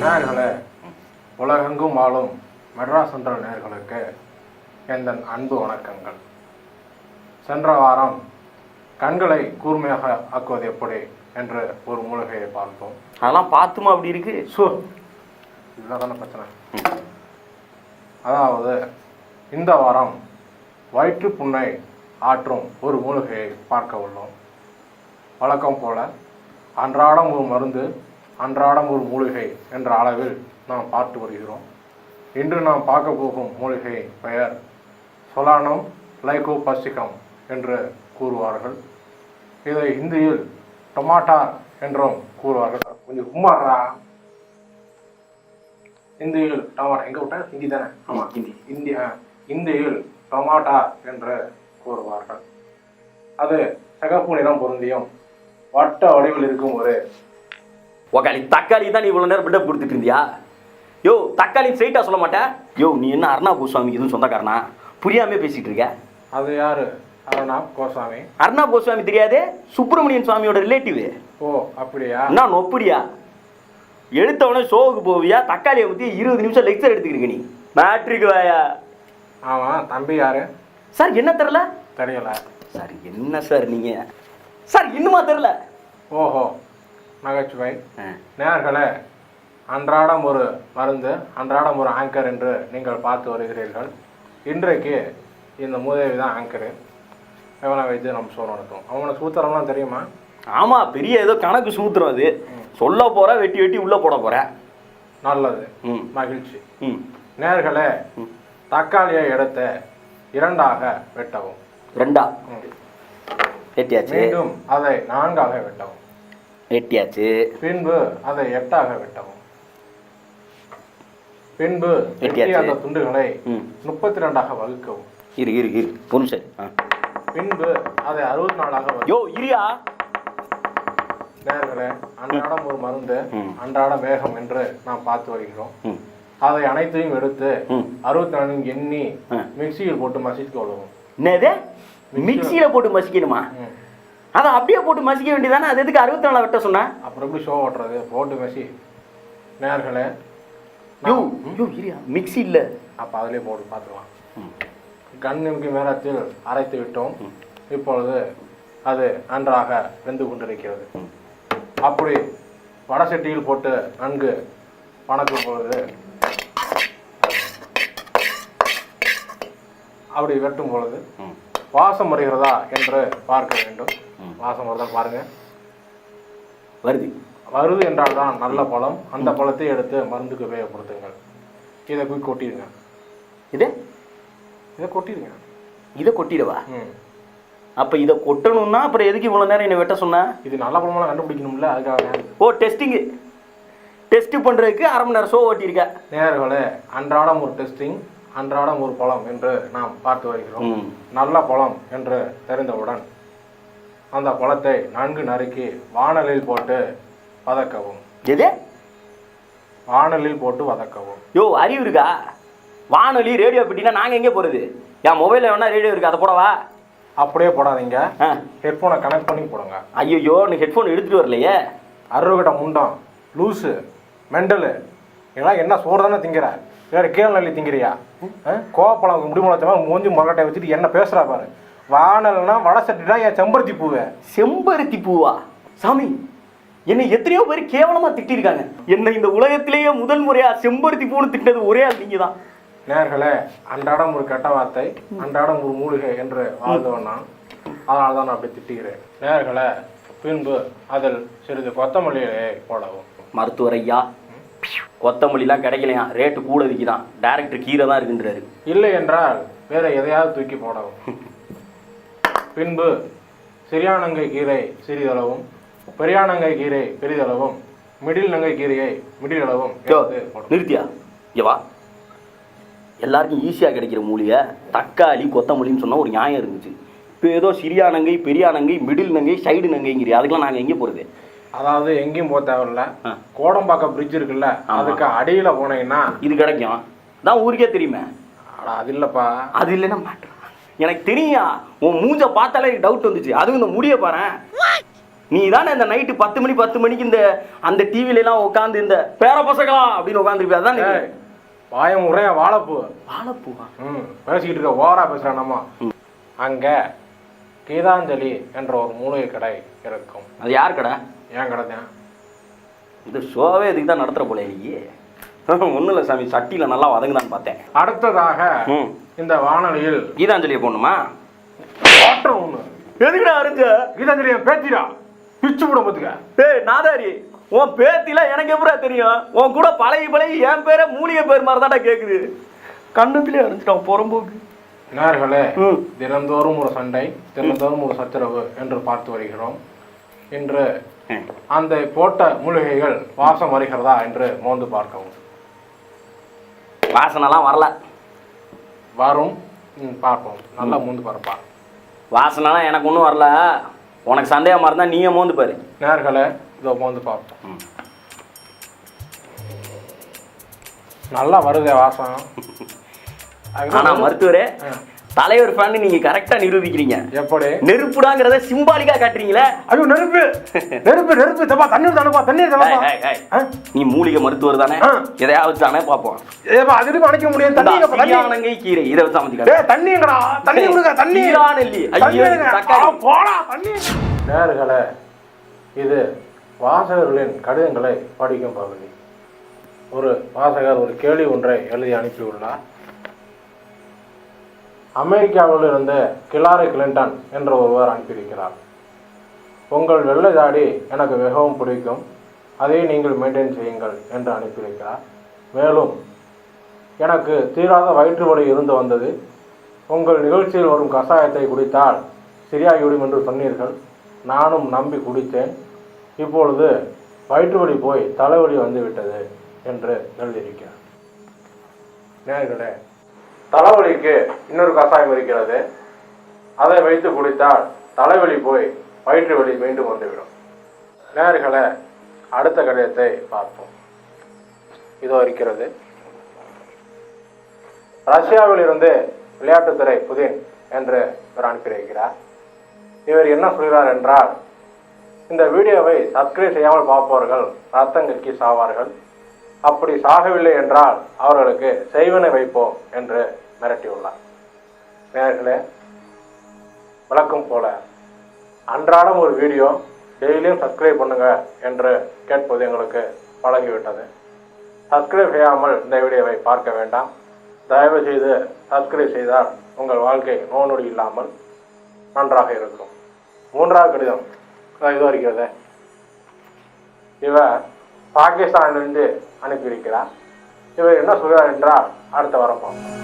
நேயர்களே, உலகெங்கும் வாழும் மெட்ராஸ் சென்ட்ரல் நேயர்களுக்கு எந்த அன்பு வணக்கங்கள். சென்ற வாரம் கண்களை கூர்மையாக ஆக்குவது எப்படி என்று ஒரு மூலிகையை பார்த்தோம். அதெல்லாம் பார்த்துமா அப்படி இருக்கு? இதுதான் பிரச்சனை. அதாவது இந்த வாரம் வயிற்று புண்ணை ஆற்றும் ஒரு மூலிகையை பார்க்க உள்ளோம். வழக்கம் போல அன்றாடம் ஒரு மருந்து, அன்றாடம் ஒரு மூலிகை என்ற அளவில் நாம் பார்த்து வருகிறோம். இன்று நாம் பார்க்க போகும் மூலிகை பெயர் சொலானம் லைகோபர்சிகம் என்று கூறுவார்கள். இதை ஹிந்தியில் டொமாட்டார் என்றும் கூறுவார்கள். கொஞ்சம் கும்மாறா இந்தியில் டொமாட்டா எங்க விட்டா ஹிந்தி தானே? ஆமா, இந்தியில் டொமாட்டார் என்று கூறுவார்கள். அது சிகப்பு நிறம் பொருந்தியும் வட்ட வடிவில் இருக்கும் ஒரு ஒக்காளி தக்காளி தான் நீ இவ்வளோ நேரம் பில்டப் கொடுத்துட்டு இருந்தியா? யோ, தக்காளி ஸ்ட்ரைட்டாக சொல்ல மாட்டேன். யோ, நீ என்ன அர்ணாப் கோஸ்வாமி எதுவும் சொந்தக்காரனா? புரியாமே பேசிட்டு இருக்க. அது யாரு? அர்ணாப் கோஸ்வாமி. அர்ணாப் கோஸ்வாமி தெரியாதே? சுப்பிரமணியன் சுவாமியோட ரிலேட்டிவ். ஓ, அப்படியா? நான் நொப்படியா? எடுத்தவொடனே ஷோவுக்கு போவியா? தக்காளியை பற்றி 20 நிமிஷம் லெக்சர் எடுத்துக்கிருக்க நீ. மேட்ரிக்கு வாயா? ஆமாம். தம்பி யாரு சார்? என்ன தெரில? தெரியல சார். என்ன சார் நீங்கள் சார் இன்னுமா தெரில? ஓஹோ, நகைச்சுவை. நேயர்களே, அன்றாடம் ஒரு மருந்து, அன்றாடம் ஒரு ஆங்கர் என்று நீங்கள் பார்த்து வருகிறீர்கள். இன்றைக்கு இந்த மூதேவி தான் ஆங்கரு. எவனை வைத்து நம்ம ஷோ நடத்தும். அவனை சூத்திரம்லாம் தெரியுமா? ஆமாம், பெரிய ஏதோ கணக்கு சூத்திரம். அது சொல்ல போகிற வெட்டி வெட்டி உள்ளே போட போகிற. நல்லது, மகிழ்ச்சி. நேயர்களே, தக்காளியை எடுத்து 2ஆக வெட்டவும். 2ஆ வெட்டியாச்சு. மீண்டும் அதை 4ஆக வெட்டவும். வெட்டியாச்சு. பின்பு அதை 8ஆக வெட்டவும். பின்பு வெட்டிய அந்த துண்டுகளை 32ஆக வகுக்கவும். இரு பொண்ணு. பின்பு அதை 64ஆக யோ இரியா. நேயர்களே, அன்றாடம் ஒரு மருந்து, அன்றாட வேகம் என்று நாம் பார்த்து வருகிறோம். அதை அனைத்தையும் எடுத்து 64 எண்ணி மிக்சியில் போட்டு மசிக்க விடுவோம். என்னது? மிக்சியில போட்டு மசிக்கணுமா? அதை அப்படியே போட்டு மசிக்க வேண்டியதானே? அது எதுக்கு 64 வெட்ட சொன்ன? அப்புறம் எப்படி ஷோ ஓட்டுறது? போட்டு மசி. நேயர்களே, மிக்சி இல்ல, அப்ப அதிலே போட்டு பார்த்துக்கலாம். கண்ணுக்கு மேலத்தில் அரைத்து விட்டோம். இப்பொழுது அது நன்றாக வெந்து கொண்டிருக்கிறது. அப்படி வடசட்டியில் போட்டு நன்கு வணக்கும் பொழுது, அப்படி வெட்டும் பொழுது வாசம் வருகிறதா என்று பார்க்க வேண்டும். வாசம் வருதா பாருங்க. வருது என்றால் தான் நல்ல பழம். அந்த பழத்தை எடுத்து மருந்துக்கு உபயோகப்படுத்துங்கள். இதை போய் கொட்டிடுங்க. இதை கொட்டிடுங்க. இதை கொட்டிடுவா? அப்ப இதை கொட்டணும்னா அப்புறம் எதுக்கு இவ்வளவு நேரம் என்ன வெட்ட சொன்ன? இது நல்ல பழமெல்லாம் கண்டுபிடிக்கணும்ல, அதுக்காக. ஓ, டெஸ்ட் பண்றதுக்கு 1/2 மணி நேரம் ஷோ ஓட்டியிருக்க. நேயர்களே, அன்றாடம் ஒரு டெஸ்டிங், அன்றாடம் ஒரு பழம் என்று நாம் பார்த்து வருகிறோம். நல்ல பழம் என்று தெரிந்தவுடன் அந்த பழத்தை நன்கு நறுக்கி வாணலில் போட்டு வதக்கவும். எது? வாணலில் போட்டு வதக்கவும். யோ, அறிவு இருக்கா? வானொலி ரேடியோ பெட்டினா நாங்கள் எங்கே போகிறது? என் மொபைலில் வேணா ரேடியோ இருக்குது, அதை போடவா? அப்படியே போடாதீங்க, ஹெட்ஃபோனை கனெக்ட் பண்ணி போடுங்க. ஐயோ, நீ ஹெட்ஃபோன் எடுத்துகிட்டு வரலையே. அறுவகிட்ட முண்டம், லூஸு, மெண்டலு, இதெல்லாம் என்ன சோறு தானே திங்கிற? வேறு கீழே நல்லி திங்கிறியா? கோவப்பழம் முடிமுளச்சமா மூஞ்சி முகட்டை வச்சுட்டு என்ன பேசுகிறா பாரு. வானல்னா வடை சட்டினா என் செம்பருத்தி பூவை. செம்பருத்தி பூவா? சாமி, என்னை எத்தனையோ பேர் கேவலமாக திட்டிருக்காங்க. என்னை இந்த உலகத்திலேயே முதல் முறையாக செம்பருத்தி பூன்னு திட்டினது ஒரே ஆள் நீங்கள் தான். நேயர்களே, அன்றாடம் ஒரு கெட்ட வார்த்தை, அன்றாடம் ஒரு மூலிகை என்று வாழ்ந்தவனா, அதனால தான் நான் அப்படி திட்டுகிறேன். நேயர்களே, பின்பு அதில் சிறிது கொத்தமல்லியை போடவும். மருத்துவர் ஐயா, கொத்தமல்லிலாம் கிடைக்கலையா? ரேட்டு கூட விற்கிதான். டைரக்டர் கீரை தான் இருக்குன்றாரு. இல்லை என்றால் வேற எதையாவது தூக்கி போடவும். பின்பு சிறியானங்கை கீரை சிறிதளவும், பெரியானங்கை கீரை பெரிதளவும், மிடில் நங்கை கீரையை மிடிலளவும். நிறுத்தியா? ஏவா, எல்லாருக்கும் ஈஸியாக கிடைக்கிற மூலிகை தக்காளி கொத்தமல்லின்னு சொன்னால் ஒரு நியாயம் இருந்துச்சு. இப்போ ஏதோ சிறியானங்கை, பெரியானங்கை, மிடில் நங்கை, சைடு நங்கைங்கிற, அதுக்கெல்லாம் நாங்கள் எங்கே போகிறது? அதாவது எங்கேயும் போக தேவையில்ல. கோடம்பாக்கம் பிரிட்ஜ் இருக்குல்ல, அதுக்கு அடியில் போனீங்கன்னா இது கிடைக்கும். தான் ஊருக்கே தெரியுமே. அது இல்லைப்பா. அது இல்லைன்னா மாட்டேன். எனக்கு தெரியும், உன் மூஞ்ச பார்த்தாலே டவுட் வந்துச்சு. அதுவும் இந்த முடிய பாரு. நீ தானே இந்த நைட்டு 10 மணிக்கு இந்த அந்த டிவிலெல்லாம் உட்காந்து இந்த பேர பசங்களா அப்படின்னு உட்காந்துருப்பியா? அதான் வாயம் உரைய வாழைப்பூ. வாழைப்பூவா? பேசிக்கிட்டு இருக்க ஓவரா பேசுறானம்மா. அங்க கீதாஞ்சலி என்ற ஒரு மூலிகை கடை இருக்கும். அது யார் கடை? ஏன் கடை தான். இந்த ஷோவே இதுக்கு தான் நடத்துற போல இன்னைக்கு. ஒன்றும் இல்லை சாமி, சட்டியில் நல்லா வதங்குதான்னு பார்த்தேன். அடுத்ததாக இந்த வானொலியில் கீதாஞ்சலியை போடணுமா? ஒன்று எதுக்குடா அரைஞ்ச? கீதாஞ்சலியை பேத்திடா பிச்சு விட பார்த்துக்க. டேய் நாதாரி, உன் பேத்திலாம் எனக்கு எப்படா தெரியும்? உன் கூட பழகி என் பேரை மூலிகை பேர் மாதிரி தான்டா கேட்குது. கண்ணத்திலே அரைஞ்சிட்டான் புறம்போக்கு. நேர்களே, தினந்தோறும் ஒரு சண்டை, தினந்தோறும் ஒரு சச்சரவு என்று பார்த்து வருகிறோம். இன்று அந்த போட்ட மூலிகைகள் வாசம் வருகிறதா என்று மோந்து பார்க்கவும். வாசனைலாம் வரல. வரும், பார்ப்போம். நல்லா மோந்து பார்ப்பா. வாசனைலாம் எனக்கு ஒன்றும் வரல. உனக்கு சந்தேகமாக இருந்தால் நீயே மோந்து பாரு. நேர்களே, இதோ மோந்து பார்ப்போம். நல்லா வருதே வாசம். ஆனால் மருத்துவரே, தலைவர் ஃபேன் நீங்க கரெக்டா நிரூபிக்கிறீங்க. எப்படி? நெருப்புடாங்கிறத சிம்பாலிக்கா காட்டுறீங்களே. ஐயோ நெருப்பு நெருப்பு நெருப்பு தப்பா தண்ணீர் தானப்பா தண்ணீர் தானப்பா. நீ மூலிகை மருத்துவர் தானே, எதையாவது தானே பாப்போம். ஏப்பா அதுக்கு அணைக்க முடியும். தண்ணி தண்ணி கீரை இதை வச்சு அமைச்சுக்க. டேய் தண்ணிங்கடா, தண்ணி குடுங்க. தண்ணி நெல்லி. ஐயோ தக்காளி போடா தண்ணி. நேர்களே, இது வாசகர்களின் கடிதங்களை படிக்கும் பகுதி. ஒரு வாசகர் ஒரு கேள்வி ஒன்றை எழுதி அனுப்பியுள்ளார். அமெரிக்காவில் இருந்து கிலாரி கிளின்டன் என்ற ஒருவர் அனுப்பியிருக்கிறார். உங்கள் வெள்ளை தாடி எனக்கு மிகவும் பிடிக்கும், அதை நீங்கள் மெயின்டைன் செய்யுங்கள் என்று அனுப்பியிருக்கிறார். மேலும் எனக்கு தீராத வயிற்று வலி இருந்து வந்தது, உங்கள் நிகழ்ச்சியில் வரும் கஷாயத்தை குடித்தால் சரியாகிவிடும் என்று சொன்னீர்கள். நானும் நம்பி குடித்தேன். இப்பொழுது வயிற்று வலி போய் தலைவலி வந்துவிட்டது என்று எழுதியிருக்கிறார். நேர்களே, தலைவலிக்கு இன்னொரு கஷாயம் இருக்கிறது. அதை வைத்து குடித்தால் தலைவலி போய் வயிற்று வலி மீண்டும் வந்துவிடும். நேர்களே, அடுத்த கடிதத்தை பார்ப்போம். இதோ இருக்கிறது. ரஷ்யாவில் இருந்து விளையாட்டுத்துறை புதின் என்று இவர் அனுப்பியிருக்கிறார். இவர் என்ன சொல்கிறார் என்றால், இந்த வீடியோவை சப்ஸ்கிரைப் செய்யாமல் பார்ப்பவர்கள் ரத்தம் கக்கி சாவார்கள். அப்படி சாகவில்லை என்றால் அவர்களுக்கு செய்வனை வைப்போம் என்று மிரட்டியுள்ளார். நேர்களே, வழக்கம் போல அன்றாடம் ஒரு வீடியோ டெய்லியும் சப்ஸ்கிரைப் பண்ணுங்க என்று கேட்பது எங்களுக்கு பழகிவிட்டது. சப்ஸ்கிரைப் செய்யாமல் இந்த வீடியோவை பார்க்க வேண்டாம். தயவு செய்து சப்ஸ்கிரைப் செய்தால் உங்கள் வாழ்க்கை நோய் இல்லாமல் நன்றாக இருக்கும். மூன்றாவது கடிதம் இது வருகிறது. இவர் பாகிஸ்தானிலிருந்து அனுப்பியிருக்கிறார். இவர் என்ன சொல்கிறார் என்றால் அடுத்த வாரம் பார்ப்போம்.